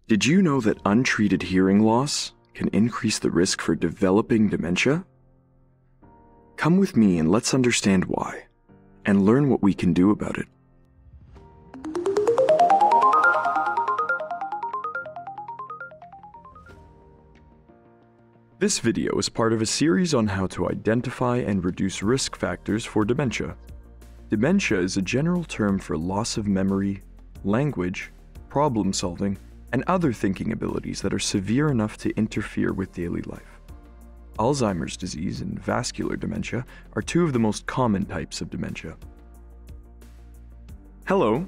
Did you know that untreated hearing loss can increase the risk for developing dementia? Come with me and let's understand why, and learn what we can do about it. This video is part of a series on how to identify and reduce risk factors for dementia. Dementia is a general term for loss of memory, language, problem solving, and other thinking abilities that are severe enough to interfere with daily life. Alzheimer's disease and vascular dementia are two of the most common types of dementia. Hello!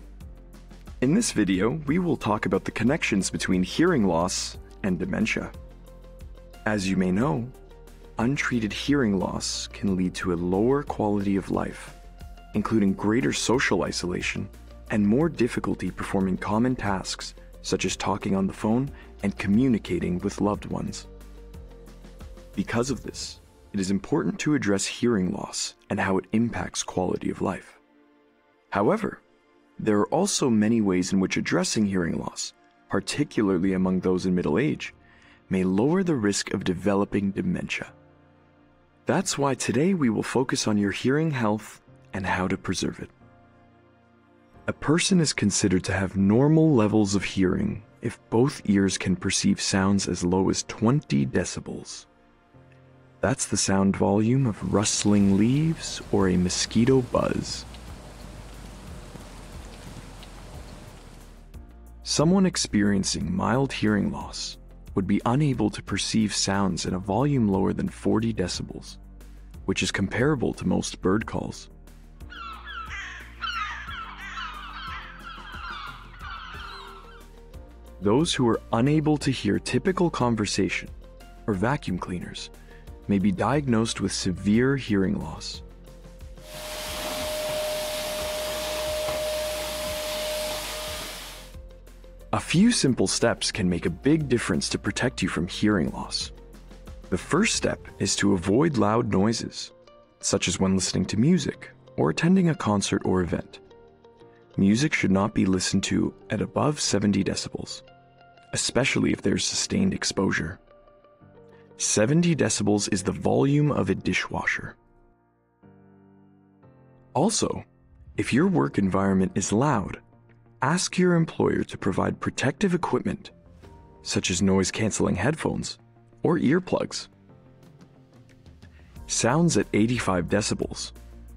In this video, we will talk about the connections between hearing loss and dementia. As you may know, untreated hearing loss can lead to a lower quality of life, including greater social isolation and more difficulty performing common tasks such as talking on the phone and communicating with loved ones. Because of this, it is important to address hearing loss and how it impacts quality of life. However, there are also many ways in which addressing hearing loss, particularly among those in middle age, may lower the risk of developing dementia. That's why today we will focus on your hearing health and how to preserve it. A person is considered to have normal levels of hearing if both ears can perceive sounds as low as 20 decibels. That's the sound volume of rustling leaves or a mosquito buzz. Someone experiencing mild hearing loss would be unable to perceive sounds in a volume lower than 40 decibels, which is comparable to most bird calls. Those who are unable to hear typical conversation or vacuum cleaners may be diagnosed with severe hearing loss. A few simple steps can make a big difference to protect you from hearing loss. The first step is to avoid loud noises, such as when listening to music or attending a concert or event. Music should not be listened to at above 70 decibels, especially if there's sustained exposure. 70 decibels is the volume of a dishwasher. Also, if your work environment is loud, ask your employer to provide protective equipment, such as noise-canceling headphones or earplugs. Sounds at 85 decibels,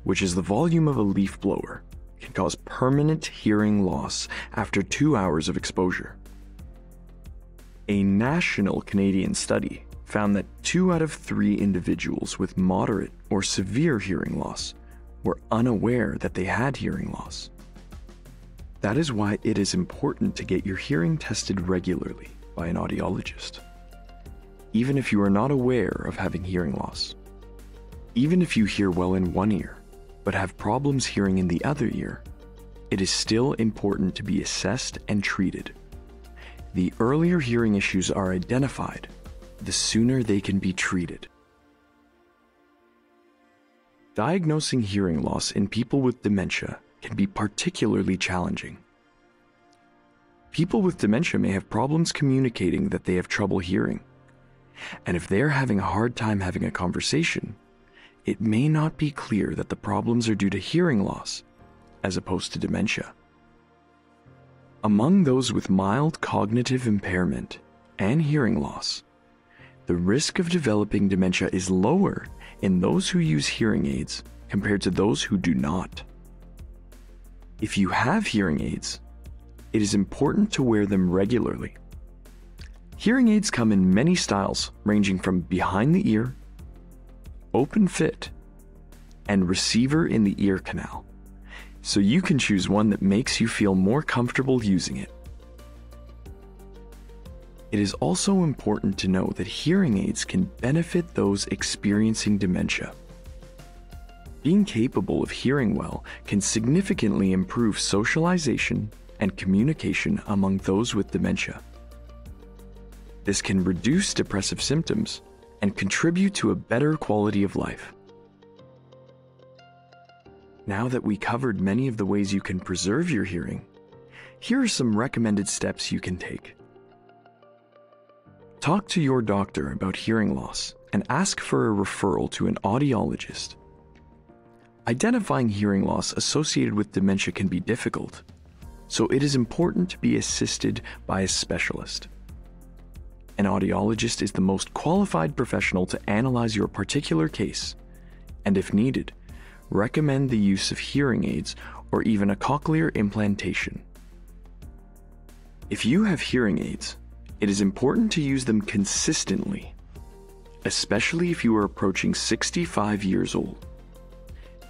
which is the volume of a leaf blower, can cause permanent hearing loss after 2 hours of exposure. A national Canadian study found that 2 out of 3 individuals with moderate or severe hearing loss were unaware that they had hearing loss. That is why it is important to get your hearing tested regularly by an audiologist, even if you are not aware of having hearing loss. Even if you hear well in one ear, but have problems hearing in the other ear, it is still important to be assessed and treated. The earlier hearing issues are identified, the sooner they can be treated. Diagnosing hearing loss in people with dementia can be particularly challenging. People with dementia may have problems communicating that they have trouble hearing, and if they are having a hard time having a conversation, it may not be clear that the problems are due to hearing loss as opposed to dementia. Among those with mild cognitive impairment and hearing loss, the risk of developing dementia is lower in those who use hearing aids compared to those who do not. If you have hearing aids, it is important to wear them regularly. Hearing aids come in many styles, ranging from behind the ear, open fit, and receiver in the ear canal, so you can choose one that makes you feel more comfortable using it. It is also important to know that hearing aids can benefit those experiencing dementia. Being capable of hearing well can significantly improve socialization and communication among those with dementia. This can reduce depressive symptoms and contribute to a better quality of life. Now that we covered many of the ways you can preserve your hearing, here are some recommended steps you can take. Talk to your doctor about hearing loss and ask for a referral to an audiologist. Identifying hearing loss associated with dementia can be difficult, so it is important to be assisted by a specialist. An audiologist is the most qualified professional to analyze your particular case, and if needed, recommend the use of hearing aids or even a cochlear implantation. If you have hearing aids, it is important to use them consistently, especially if you are approaching 65 years old.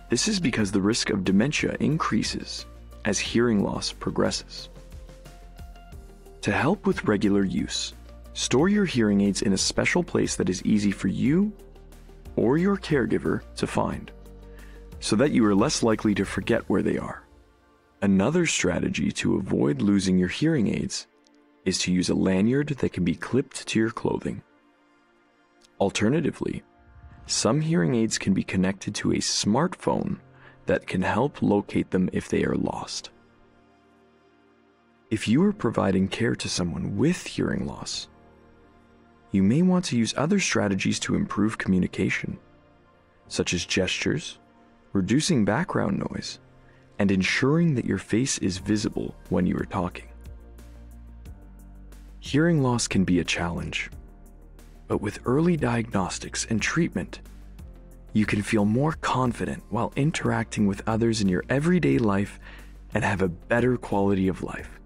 This is because the risk of dementia increases as hearing loss progresses. To help with regular use, store your hearing aids in a special place that is easy for you or your caregiver to find, so that you are less likely to forget where they are. Another strategy to avoid losing your hearing aids is to use a lanyard that can be clipped to your clothing. Alternatively, some hearing aids can be connected to a smartphone that can help locate them if they are lost. If you are providing care to someone with hearing loss, you may want to use other strategies to improve communication, such as gestures, reducing background noise, and ensuring that your face is visible when you are talking. Hearing loss can be a challenge, but with early diagnostics and treatment, you can feel more confident while interacting with others in your everyday life and have a better quality of life.